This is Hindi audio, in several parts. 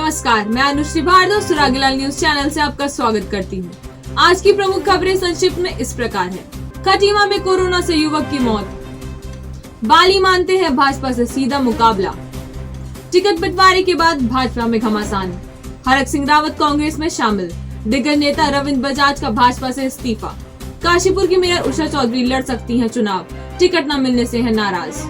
नमस्कार, मैं अनुश्री भारद्वाज सुरागीलाल न्यूज चैनल से आपका स्वागत करती हूँ। आज की प्रमुख खबरें संक्षिप्त में इस प्रकार है। खटीमा में कोरोना से युवक की मौत, बाली मानते हैं भाजपा से सीधा मुकाबला, टिकट बंटवारे के बाद भाजपा में घमासान, हरक सिंह रावत कांग्रेस में शामिल, दिग्गज नेता रविंद्र बजाज का भाजपा से इस्तीफा, काशीपुर की मेयर उषा चौधरी लड़ सकती हैं चुनाव, टिकट न मिलने से है नाराज।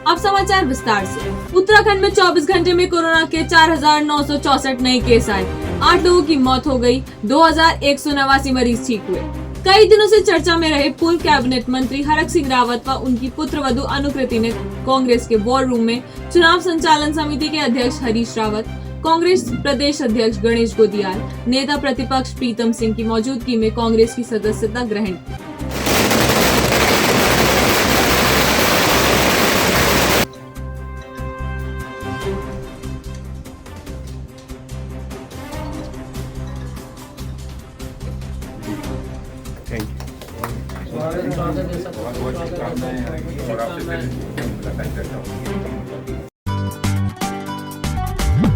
अब समाचार विस्तार से। उत्तराखंड में 24 घंटे में कोरोना के 4,964 नए केस आए, 8 लोगों की मौत हो गई, 2,189 मरीज ठीक हुए। कई दिनों से चर्चा में रहे पूर्व कैबिनेट मंत्री हरक सिंह रावत व उनकी पुत्रवधू अनुकृति ने कांग्रेस के वॉर रूम में चुनाव संचालन समिति के अध्यक्ष हरीश रावत, कांग्रेस प्रदेश अध्यक्ष गणेश गोदियाल, नेता प्रतिपक्ष प्रीतम सिंह की मौजूदगी में कांग्रेस की सदस्यता ग्रहण की।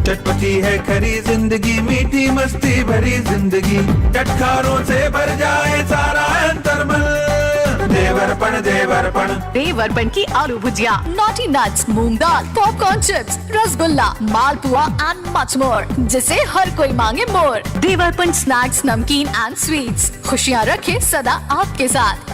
चटपटी है खरी जिंदगी, मीठी मस्ती भरी जिंदगी, चटखारों से भर जाए सारा अंतर्मन। देवरपन की aloo bhujia, naughty nuts, moong dal, popcorn chips, rasgulla, malpua and much more, जिसे हर कोई मांगे more. Devarpan snacks, namkeen and sweets, खुशियाँ रखे सदा आपके साथ।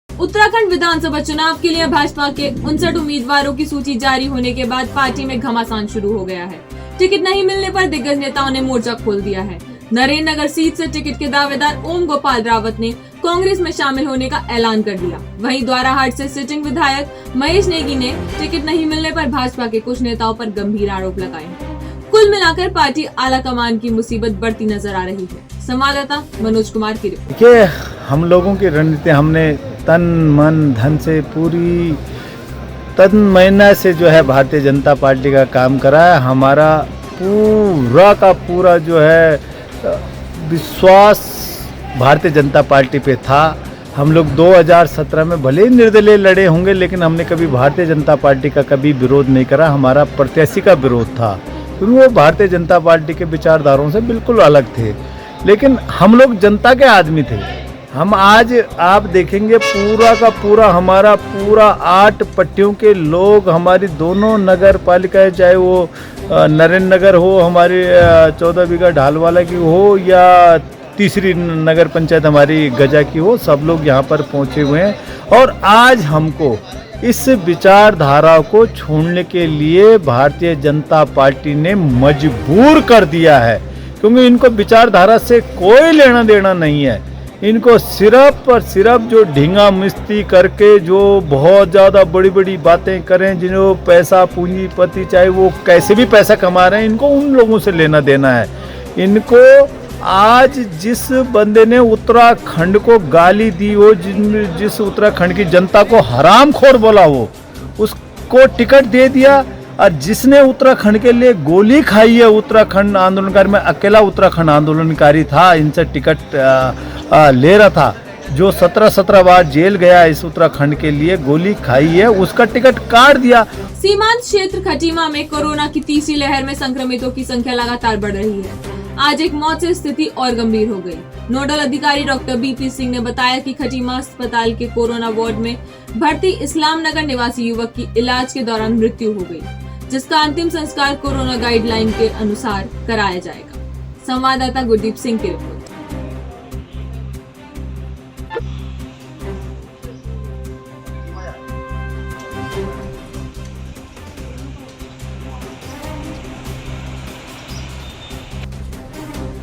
उत्तराखंड विधानसभा चुनाव के लिए भाजपा के 59 उम्मीदवारों की सूची जारी होने के बाद पार्टी में घमासान शुरू हो गया है। टिकट नहीं मिलने पर दिग्गज नेताओं ने मोर्चा खोल दिया है। नरेंद्र नगर सीट से टिकट के दावेदार ओम गोपाल रावत ने कांग्रेस में शामिल होने का ऐलान कर दिया। वहीं द्वाराहाट से सिटिंग विधायक महेश नेगी ने टिकट नहीं मिलने पर भाजपा के कुछ नेताओं पर गंभीर आरोप लगाए हैं। कुल मिलाकर पार्टी आला कमान की मुसीबत बढ़ती नजर आ रही है। संवाददाता मनोज कुमार की रिपोर्ट। देखिए, हम लोगों की रणनीति हमने तन मन धन से पूरी तन महीना से जो है भारतीय जनता पार्टी का काम करा है। हमारा पूरा का पूरा जो है विश्वास भारतीय जनता पार्टी पे था। हम लोग 2017 में भले ही निर्दलीय लड़े होंगे, लेकिन हमने कभी भारतीय जनता पार्टी का कभी विरोध नहीं करा। हमारा प्रत्याशी का विरोध था, क्योंकि वो भारतीय जनता पार्टी के विचारधाराओं से बिल्कुल अलग थे। लेकिन हम लोग जनता के आदमी थे। हम आज आप देखेंगे पूरा का पूरा हमारा पूरा 8 पट्टियों के लोग, हमारी दोनों नगर पालिकाएँ, चाहे वो नरेंद्र नगर हो, हमारी 14 बीघा ढालवाला की हो, या तीसरी नगर पंचायत हमारी गजा की हो, सब लोग यहाँ पर पहुँचे हुए हैं। और आज हमको इस विचारधारा को छोड़ने के लिए भारतीय जनता पार्टी ने मजबूर कर दिया है, क्योंकि इनको विचारधारा से कोई लेना देना नहीं है। इनको सिर्फ और सिर्फ जो ढींगा मिस्ती करके जो बहुत ज़्यादा बड़ी बड़ी बातें करें, जिन्हों पैसा पूंजीपति चाहे वो कैसे भी पैसा कमा रहे हैं, इनको उन लोगों से लेना देना है। इनको आज जिस बंदे ने उत्तराखंड को गाली दी हो, जिस उत्तराखंड की जनता को हरामखोर बोला हो, उसको टिकट दे दिया। और जिसने उत्तराखंड के लिए गोली खाई है, उत्तराखंड आंदोलनकारी में अकेला उत्तराखंड आंदोलनकारी था, इनसे टिकट ले रहा था, जो 17 बार जेल गया इस उत्तराखंड के लिए, गोली खाई है, उसका टिकट काट दिया। सीमांत क्षेत्र खटीमा में कोरोना की तीसरी लहर में संक्रमितों की संख्या लगातार बढ़ रही है। आज एक मौत से स्थिति और गंभीर हो गई। नोडल अधिकारी डॉक्टर बीपी सिंह ने बताया कि खटीमा अस्पताल के कोरोना वार्ड में भर्ती इस्लाम नगर निवासी युवक की इलाज के दौरान मृत्यु हो गई, जिसका अंतिम संस्कार कोरोना गाइडलाइन के अनुसार कराया जाएगा। संवाददाता गुरदीप सिंह की रिपोर्ट।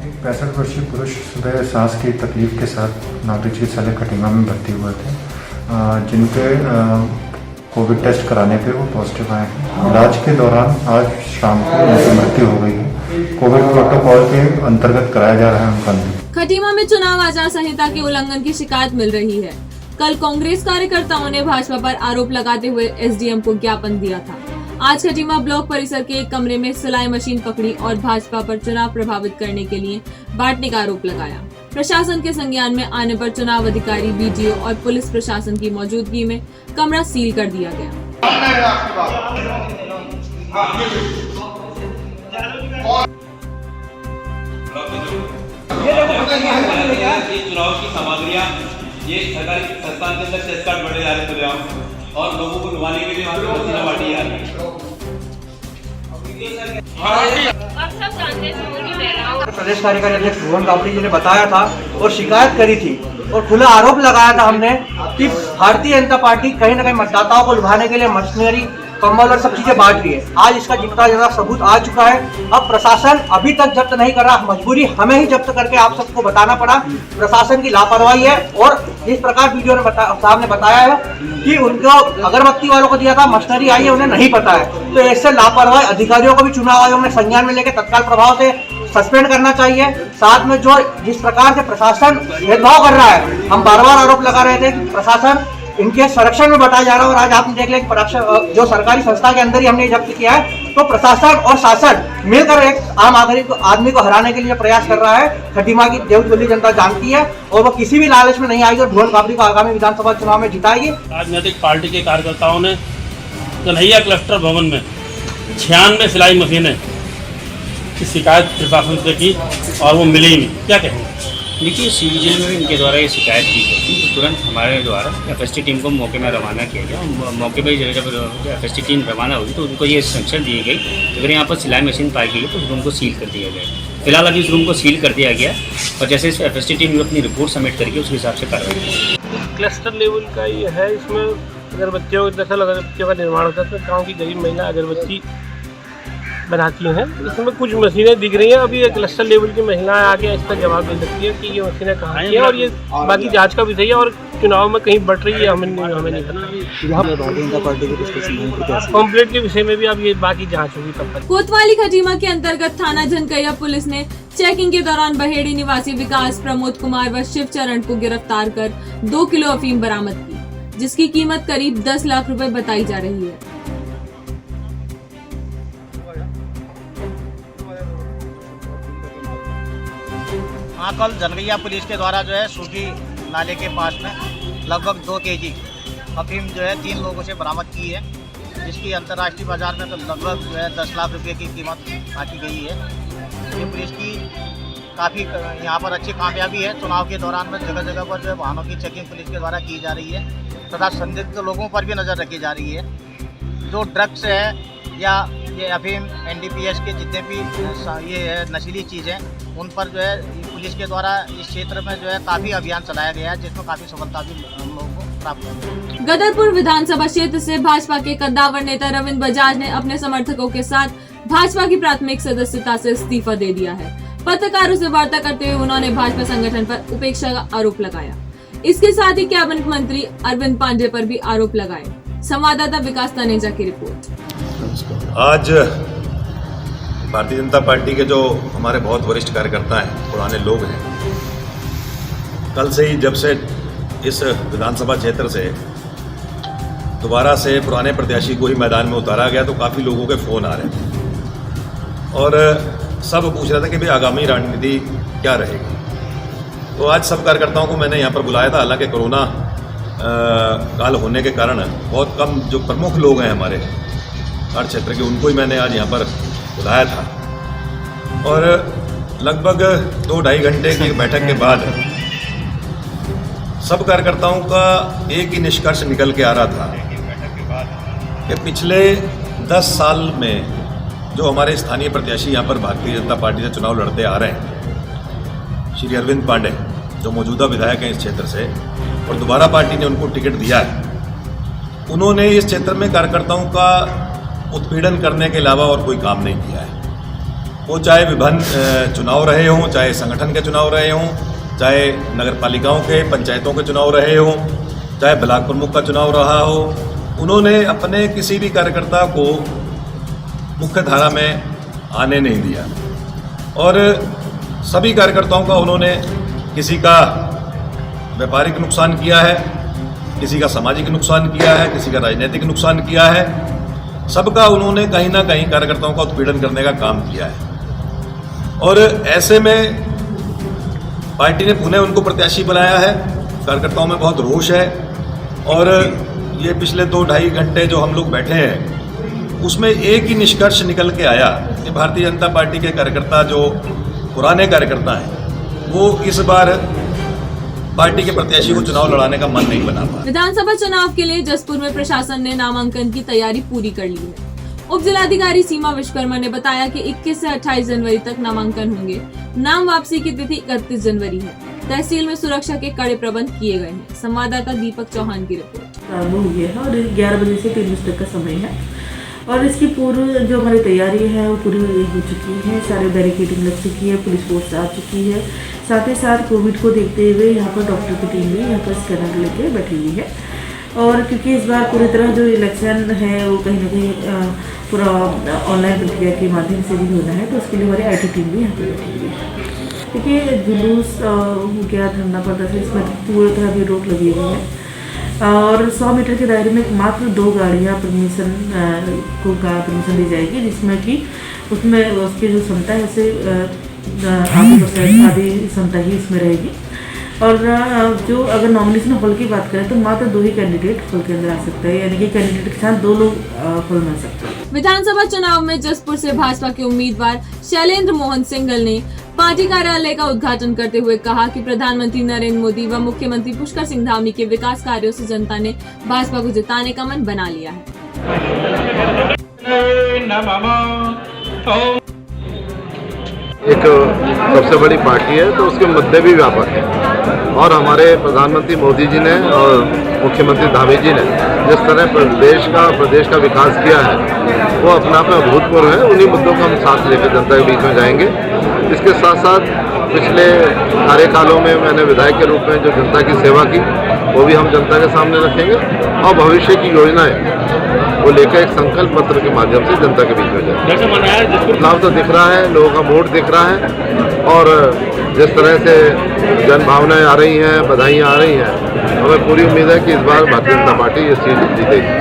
एक 65 वर्षीय पुरुष सुबह सांस की तकलीफ के साथ नागरिक चिकित्सालय खटीमा में भर्ती हुए थे, जिनके कोविड टेस्ट कराने पे वो पॉजिटिव आए हैं। इलाज के दौरान आज शाम को उनकी मृत्यु हो गई है। कोविड प्रोटोकॉल के अंतर्गत कराया जा रहा है उनका अंतिम। खटीमा में चुनाव आचार संहिता के उल्लंघन की शिकायत मिल रही है। कल कांग्रेस कार्यकर्ताओं ने भाजपा पर आरोप लगाते हुए एसडीएम को ज्ञापन दिया था। आज खटीमा ब्लॉक परिसर के एक कमरे में सिलाई मशीन पकड़ी और भाजपा पर चुनाव प्रभावित करने के लिए बांटने का आरोप लगाया। प्रशासन के संज्ञान में आने पर चुनाव अधिकारी, बीडीओ और पुलिस प्रशासन की मौजूदगी में कमरा सील कर दिया गया। ये चुनाव की सामग्रियाँ ये सरकारी संस्थान के अंदर सेट कार्ड बढ़े जा रहे थे और लोगों को नुमाने के लिए वहाँ पे मशीनें बांटी जा रही है। प्रदेश कार्यकारी अध्यक्ष भुवन कापड़ी जी ने बताया था और शिकायत करी थी और खुला आरोप लगाया था हमने कि भारतीय जनता पार्टी कहीं ना कहीं मतदाताओं को लुभाने के लिए मशीनरी, कंबल और सब चीजें बांट रही है। आज इसका जितना ज्यादा सबूत आ चुका है। अब प्रशासन अभी तक जब्त नहीं कर रहा, मजबूरी हमें ही जब्त करके आप सबको बताना पड़ा। प्रशासन की लापरवाही है और जिस प्रकार वीडियो ने साहब ने बताया है कि उनको अगरबत्ती वालों को दिया था, मशीनरी आई है, उन्हें नहीं पता है। तो ऐसे लापरवाही अधिकारियों को भी चुनाव आयोग ने संज्ञान में लेकर तत्काल प्रभाव से सस्पेंड करना चाहिए। साथ में जो जिस प्रकार से प्रशासन भेदभाव कर रहा है, हम बार बार आरोप लगा रहे थे कि प्रशासन इनके संरक्षण में बताया जा रहा है और आज आपने देख लिया जो सरकारी संस्था के अंदर ही हमने जब्त किया है। तो प्रशासन और शासन मिलकर एक आम आदमी को हराने के लिए प्रयास कर रहा है। खटीमा की देवतुल्य जनता जानती है और वो किसी भी लालच में नहीं आएगी और भुवन कापड़ी को आगामी विधानसभा चुनाव में जिताएगी। राजनीतिक पार्टी के कार्यकर्ताओं ने कन्हैया क्लस्टर भवन में 96 सिलाई मशीनें की शिकायत प्रशासन से की और वो मिली नहीं। क्या कहेंगे? देखिए, सीजीएल में इनके द्वारा ये शिकायत की गई थी, तो तुरंत हमारे द्वारा एफएसटी टीम को मौके में रवाना किया गया। मौके पर जब एफएसटी टीम रवाना हुई तो उनको ये इंस्ट्रक्शन दिए गई कि अगर यहाँ पर सिलाई मशीन पाई गई तो उस रूम को सील कर दिया जाए। फिलहाल अभी इस रूम को सील कर दिया गया और जैसे इस एफएसटी टीम अपनी रिपोर्ट सबमिट करके उसके हिसाब से कार्रवाई करेगी। क्लस्टर लेवल का ये है, इसमें अगरबत्तियों दरअसल अगरबत्तियों का निर्माण होता है। गाँव की गरीब महिला अगरबत्ती बनाती हैं। इसमें कुछ मशीनें दिख रही हैं। अभी ये क्लस्टर लेवल की महिलाएं आगे इसका जवाब दे सकती है कि ये मशीनें कहाँ की हैं और ये बाकी जांच का विषय है और चुनाव में कहीं बढ़ रही है हमें नहीं पता। कॉम्प्लेट के विषय में भी अब ये बाकी जांच होगी तब तक। कोतवाली खटीमा के अंतर्गत थाना झनकैया पुलिस ने चेकिंग के दौरान बहेड़ी निवासी विकास, प्रमोद कुमार व शिव चरण को गिरफ्तार कर 2 किलो अफीम बरामद की, जिसकी कीमत करीब 10 लाख रुपए बताई जा रही है। हाँ, कल झनकैया पुलिस के द्वारा जो है सूखी नाले के पास में लगभग 2 kg अफीम जो है 3 लोगों से बरामद की है, जिसकी अंतर्राष्ट्रीय बाजार में तो लगभग जो है 10 लाख रुपए की कीमत आकी गई है। ये पुलिस की काफ़ी यहाँ पर अच्छी कामयाबी है। चुनाव के दौरान में जगह जगह पर जो है वाहनों की चेकिंग पुलिस के द्वारा की जा रही है तथा संदिग्ध लोगों पर भी नज़र रखी जा रही है। जो ड्रग्स है या ये अफीम, एनडीपीएस के जितने भी ये है नशीली चीज़ें, उन पर जो है पुलिस के द्वारा इस क्षेत्र में जो है काफ़ी अभियान चलाया गया है, जिसमें काफ़ी सफलता भी हम लोगों को प्राप्त हुई है। गदरपुर विधानसभा क्षेत्र से भाजपा के कद्दावर नेता रविंद्र बजाज ने अपने समर्थकों के साथ भाजपा की प्राथमिक सदस्यता से इस्तीफा दे दिया है। पत्रकारों से वार्ता करते हुए उन्होंने भाजपा संगठन पर उपेक्षा का आरोप लगाया। इसके साथ ही कैबिनेट मंत्री अरविंद पांडे पर भी आरोप लगाए। संवाददाता विकास तनेजा की रिपोर्ट। आज भारतीय जनता पार्टी के जो हमारे बहुत वरिष्ठ कार्यकर्ता हैं, पुराने लोग हैं, कल से ही जब से इस विधानसभा क्षेत्र से दोबारा से पुराने प्रत्याशी को ही मैदान में उतारा गया तो काफ़ी लोगों के फ़ोन आ रहे थे और सब पूछ रहे थे कि भाई आगामी रणनीति क्या रहेगी। तो आज सब कार्यकर्ताओं को मैंने यहाँ पर बुलाया था। हालांकि कोरोना काल होने के कारण बहुत कम जो प्रमुख लोग हैं हमारे हर क्षेत्र के, उनको ही मैंने आज यहाँ पर बुलाया था और लगभग 2-2.5 घंटे की बैठक के बाद सब कार्यकर्ताओं का एक ही निष्कर्ष निकल के आ रहा था कि पिछले 10 साल में जो हमारे स्थानीय प्रत्याशी यहाँ पर भारतीय जनता पार्टी से चुनाव लड़ते आ रहे हैं, श्री अरविंद पांडे जो मौजूदा विधायक हैं इस क्षेत्र से और दोबारा पार्टी ने उनको टिकट दिया है, उन्होंने इस क्षेत्र में कार्यकर्ताओं का उत्पीड़न करने के अलावा और कोई काम नहीं किया है। वो चाहे विभिन्न चुनाव रहे हों, चाहे संगठन के चुनाव रहे हों, चाहे नगर पालिकाओं के, पंचायतों के चुनाव रहे हों, चाहे ब्लॉक प्रमुख का चुनाव रहा हो, उन्होंने अपने किसी भी कार्यकर्ता को मुख्य धारा में आने नहीं दिया और सभी कार्यकर्ताओं का उन्होंने किसी का व्यापारिक नुकसान किया है, किसी का सामाजिक नुकसान किया है, किसी का राजनीतिक नुकसान किया है। सबका उन्होंने कहीं ना कहीं कार्यकर्ताओं का उत्पीड़न करने का काम किया है और ऐसे में पार्टी ने पुनः उनको प्रत्याशी बनाया है। कार्यकर्ताओं में बहुत रोष है और ये पिछले 2-2.5 घंटे जो हम लोग बैठे हैं उसमें एक ही निष्कर्ष निकल के आया कि भारतीय जनता पार्टी के कार्यकर्ता जो पुराने कार्यकर्ता हैं वो इस बार पार्टी के प्रत्याशी को चुनाव लड़ाने का मन नहीं बना पा। विधानसभा चुनाव के लिए जसपुर में प्रशासन ने नामांकन की तैयारी पूरी कर ली है। उप जिलाधिकारी सीमा विश्वकर्मा ने बताया कि 21 से 28 जनवरी तक नामांकन होंगे। नाम वापसी की तिथि 31 जनवरी है। तहसील में सुरक्षा के कड़े प्रबंध किए गए हैं। संवाददाता दीपक चौहान की रिपोर्ट। प्रारंभ हो गया है और 11 बजे से 3 बजे तक का समय है और इसकी पूर्व जो हमारी तैयारी है वो पूरी हो चुकी है। सारे बैरिकेडिंग लग चुकी है, पुलिस फोर्स आ चुकी है। साथ ही साथ कोविड को देखते हुए यहाँ पर डॉक्टर की टीम भी यहाँ पर स्कैनर लेके बैठी हुई है और क्योंकि इस बार पूरी तरह जो इलेक्शन है वो कहीं ना कहीं पूरा ऑनलाइन प्रक्रिया के माध्यम से भी होना है, तो उसके लिए हमारी IT टीम भी यहाँ पर बैठी हुई है। क्योंकि जुलूस हो गया, धरना प्रदर्शन, इसमें पूरी तरह भी रोक लगी हुई है और 100 मीटर के दायरे में मात्र 2 गाड़ियाँ परमिशन दी जाएगी, जिसमें कि उसमें उसकी जो क्षमता है उसे आधी क्षमता ही इसमें रहेगी। और जो अगर नॉमिनेशन हॉल की बात करें तो मात्र 2 ही कैंडिडेट हॉल के अंदर आ सकते हैं, यानी कि कैंडिडेट के साथ 2 लोग हॉल में आ सकते हैं। विधानसभा चुनाव में जसपुर से भाजपा के उम्मीदवार शैलेंद्र मोहन सिंघल ने पार्टी कार्यालय का उद्घाटन करते हुए कहा कि प्रधानमंत्री नरेंद्र मोदी व मुख्यमंत्री पुष्कर सिंह धामी के विकास कार्यों से जनता ने भाजपा को जिताने का मन बना लिया है। एक सबसे बड़ी पार्टी है तो उसके मुद्दे भी व्यापक हैं और हमारे प्रधानमंत्री मोदी जी ने और मुख्यमंत्री धामी जी ने जिस तरह प्रदेश का विकास किया है वो अपना आप में अभूतपूर्व है। उन्हीं मुद्दों को हम साथ लेकर जनता के बीच में जाएंगे। इसके साथ साथ पिछले कार्यकालों में मैंने विधायक के रूप में जो जनता की सेवा की वो भी हम जनता के सामने रखेंगे और भविष्य की योजनाएं वो लेकर एक संकल्प पत्र के माध्यम से जनता के बीच में जाए। बदलाव तो दिख रहा है, लोगों का मूड दिख रहा है और जिस तरह से जन भावनाएं आ रही हैं, बधाइयाँ आ रही हैं, हमें पूरी उम्मीद है कि इस बार भारतीय जनता पार्टी ये सीट जीतेगी।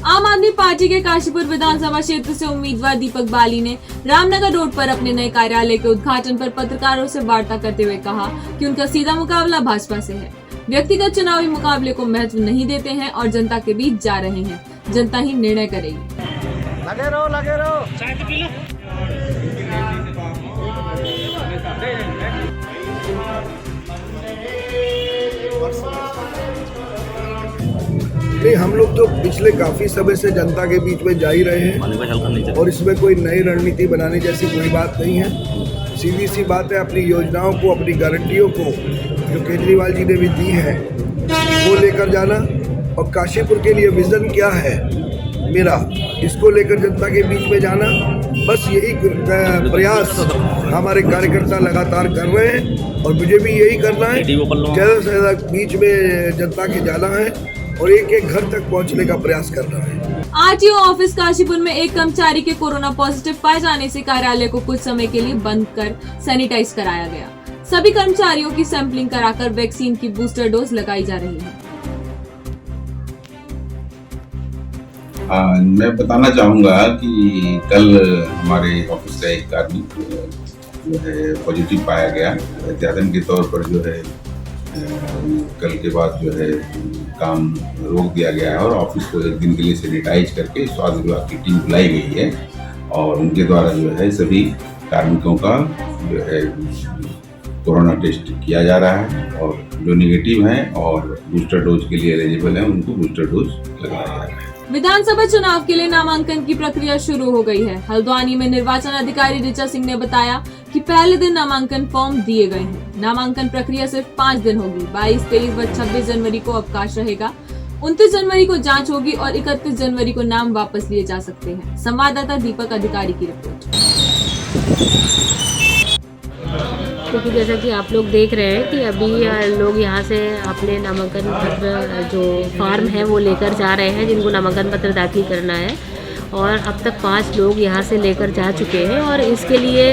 आम आदमी पार्टी के काशीपुर विधानसभा क्षेत्र से उम्मीदवार दीपक बाली ने रामनगर रोड पर अपने नए कार्यालय के उद्घाटन पर पत्रकारों से वार्ता करते हुए कहा कि उनका सीधा मुकाबला भाजपा से है। व्यक्तिगत चुनावी मुकाबले को महत्व नहीं देते हैं और जनता के बीच जा रहे हैं। जनता ही निर्णय करेगी। लगे रहो। नहीं, हम लोग तो पिछले काफी समय से जनता के बीच में जा ही रहे हैं और इसमें कोई नई रणनीति बनाने जैसी कोई बात नहीं है। सीधी सी बात है, अपनी योजनाओं को, अपनी गारंटियों को जो केजरीवाल जी ने भी दी है वो लेकर जाना और काशीपुर के लिए विजन क्या है मेरा, इसको लेकर जनता के बीच में जाना। बस यही प्रयास हमारे कार्यकर्ता लगातार कर रहे हैं और मुझे भी यही करना है। ज़्यादा से ज़्यादा बीच में जनता के जाना है और एक एक घर तक पहुंचने का प्रयास करना है। आरटीओ ऑफिस काशीपुर में एक कर्मचारी के कोरोना पॉजिटिव पाए जाने से कार्यालय को कुछ समय के लिए बंद कर सैनिटाइज कराया गया। सभी कर्मचारियों की सैंपलिंग कराकर वैक्सीन की बूस्टर डोज लगाई जा रही है। मैं बताना चाहूँगा कि कल हमारे ऑफिस का एक आदमी जो है पॉजिटिव पाया गया। एहतियातन के तौर पर जो है कल के बाद जो है काम रोक दिया गया है और ऑफिस को एक दिन के लिए सैनिटाइज करके स्वास्थ्य विभाग की टीम बुलाई गई है और उनके द्वारा जो है सभी कार्मिकों का जो है कोरोना टेस्ट किया जा रहा है और जो निगेटिव हैं और बूस्टर डोज के लिए एलिजिबल हैं उनको बूस्टर डोज लगाया जा रहा है। विधानसभा चुनाव के लिए नामांकन की प्रक्रिया शुरू हो गई है। हल्द्वानी में निर्वाचन अधिकारी ऋचा सिंह ने बताया कि पहले दिन नामांकन फॉर्म दिए गए हैं। नामांकन प्रक्रिया सिर्फ 5 दिन होगी। 22, 23 व 26 जनवरी को अवकाश रहेगा। 29 जनवरी को जांच होगी और 31 जनवरी को नाम वापस लिए जा सकते हैं। संवाददाता दीपक अधिकारी की रिपोर्ट। क्योंकि जैसा कि आप लोग देख रहे हैं कि अभी लोग यहाँ से अपने नामांकन पत्र जो फॉर्म है वो लेकर जा रहे हैं, जिनको नामांकन पत्र दाखिल करना है और अब तक 5 लोग यहाँ से लेकर जा चुके हैं और इसके लिए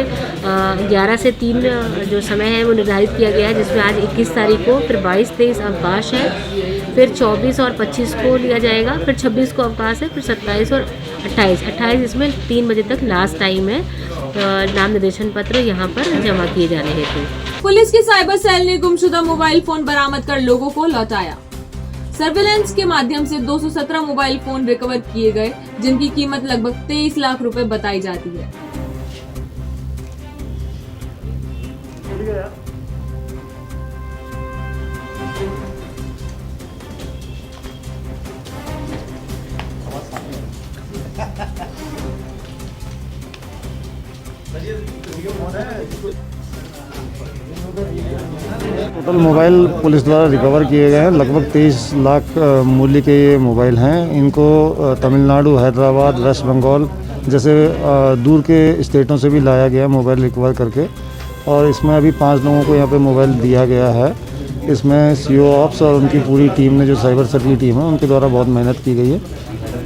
11 से 3 जो समय है वो निर्धारित किया गया है, जिसमें आज 21 तारीख को, फिर 22, 23 अवकाश है, फिर 24 और 25 को लिया जाएगा, फिर 26 को अवकाश है, फिर 27 और 28 इसमें 3 बजे तक लास्ट टाइम है नाम निर्देशन पत्र यहाँ पर जमा किए जाने हेतु। पुलिस के साइबर सेल ने गुमशुदा मोबाइल फोन बरामद कर लोगों को लौटाया। सर्विलांस के माध्यम से 217 मोबाइल फोन रिकवर किए गए, जिनकी कीमत लगभग 23 लाख रुपए बताई जाती है। टोटल मोबाइल पुलिस द्वारा रिकवर किए गए हैं। लगभग 23 लाख मूल्य के ये मोबाइल हैं। इनको तमिलनाडु, हैदराबाद, वेस्ट बंगाल जैसे दूर के स्टेटों से भी लाया गया मोबाइल रिकवर करके, और इसमें अभी 5 लोगों को यहाँ पे मोबाइल दिया गया है। इसमें सीओ ऑप्स और उनकी पूरी टीम ने, जो साइबर सेल की टीम है, उनके द्वारा बहुत मेहनत की गई है,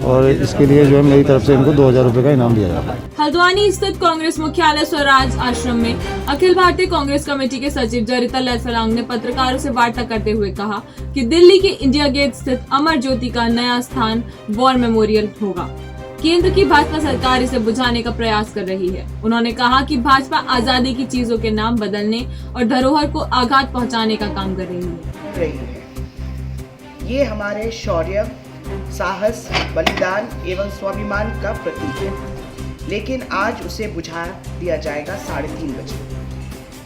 और इसके लिए जो है मेरी तरफ से इनको 2000 रुपये का इनाम दिया जाएगा। हल्द्वानी स्थित कांग्रेस मुख्यालय स्वराज आश्रम में अखिल भारतीय कांग्रेस कमेटी के सचिव जरिता लैथलांग ने पत्रकारों से वार्ता करते हुए कहा कि दिल्ली के इंडिया गेट स्थित अमर ज्योति का नया स्थान वॉर मेमोरियल होगा। केंद्र की भाजपा सरकार इसे बुझाने का प्रयास कर रही है। उन्होंने कहा कि भाजपा आजादी की चीजों के नाम बदलने और धरोहर को आघात पहुंचाने का काम कर रही है। ये हमारे शौर्य, साहस, बलिदान एवं स्वाभिमान का प्रतीक है, लेकिन आज उसे बुझा दिया जाएगा 3:30 बजे।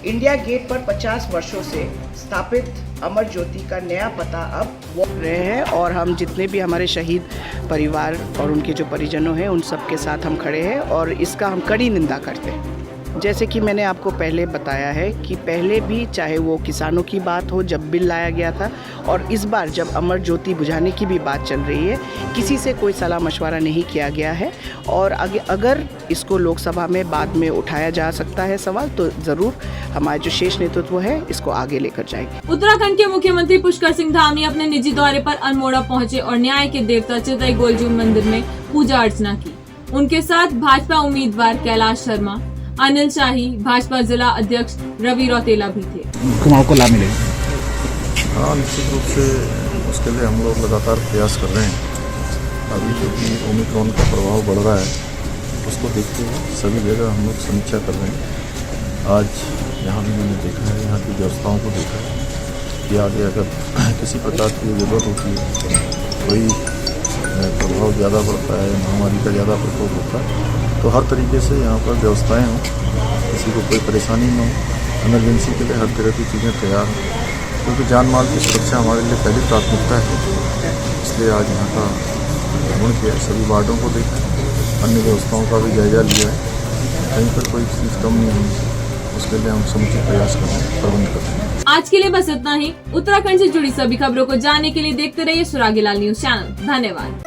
इंडिया गेट पर 50 वर्षों से स्थापित अमर ज्योति का नया पता अब रहे हैं, और हम जितने भी हमारे शहीद परिवार और उनके जो परिजनों हैं उन सब के साथ हम खड़े हैं, और इसका हम कड़ी निंदा करते हैं। जैसे कि मैंने आपको पहले बताया है कि पहले भी चाहे वो किसानों की बात हो, जब बिल लाया गया था, और इस बार जब अमर ज्योति बुझाने की भी बात चल रही है, किसी से कोई सलाह मशवरा नहीं किया गया है, और अगर इसको लोकसभा में बाद में उठाया जा सकता है सवाल, तो ज़रूर हमारा जो शेष नेतृत्व है इसको आगे लेकर जाएंगे। उत्तराखंड के मुख्यमंत्री पुष्कर सिंह धामी अपने निजी दौरे पर अल्मोड़ा पहुंचे और न्याय के देवता चितई गोलजू मंदिर में पूजा अर्चना की। उनके साथ भाजपा उम्मीदवार कैलाश शर्मा, अनिल शाही, भाजपा जिला अध्यक्ष रवि रौतेला भी थे। चुनाव को लाभ मिलेगा? हाँ, निश्चित रूप से उसके लिए हम लोग लगातार प्रयास कर रहे हैं। अभी क्योंकि ओमिक्रॉन का प्रभाव बढ़ रहा है, उसको देखते हुए सभी जगह हम लोग समीक्षा कर रहे हैं। आज यहाँ भी मैंने देखा है, यहाँ की व्यवस्थाओं को देखा है कि आगे अगर किसी प्रकार की जरूरत होती है, कोई प्रभाव ज़्यादा पड़ता है, महामारी का ज़्यादा प्रकोप होता है, तो हर तरीके से यहाँ पर व्यवस्थाएं हों, किसी को कोई परेशानी न हो। इमरजेंसी के लिए हर तरह की चीज़ें तैयार हों, क्योंकि जान माल की सुरक्षा हमारे लिए पहली प्राथमिकता है। इसलिए आज यहाँ का भ्रमण किया, सभी वार्डों को देखा, अन्य व्यवस्थाओं का भी जायजा लिया है। कहीं पर कोई चीज़ कम नहीं हुई, उसके लिए हम समुचित प्रयास कर रहे हैं, प्रबंध कर रहे हैं। आज के लिए बस इतना ही। उत्तराखंड से जुड़ी सभी खबरों को जानने के लिए देखते रहिए सुरागीलाल न्यूज चैनल। धन्यवाद।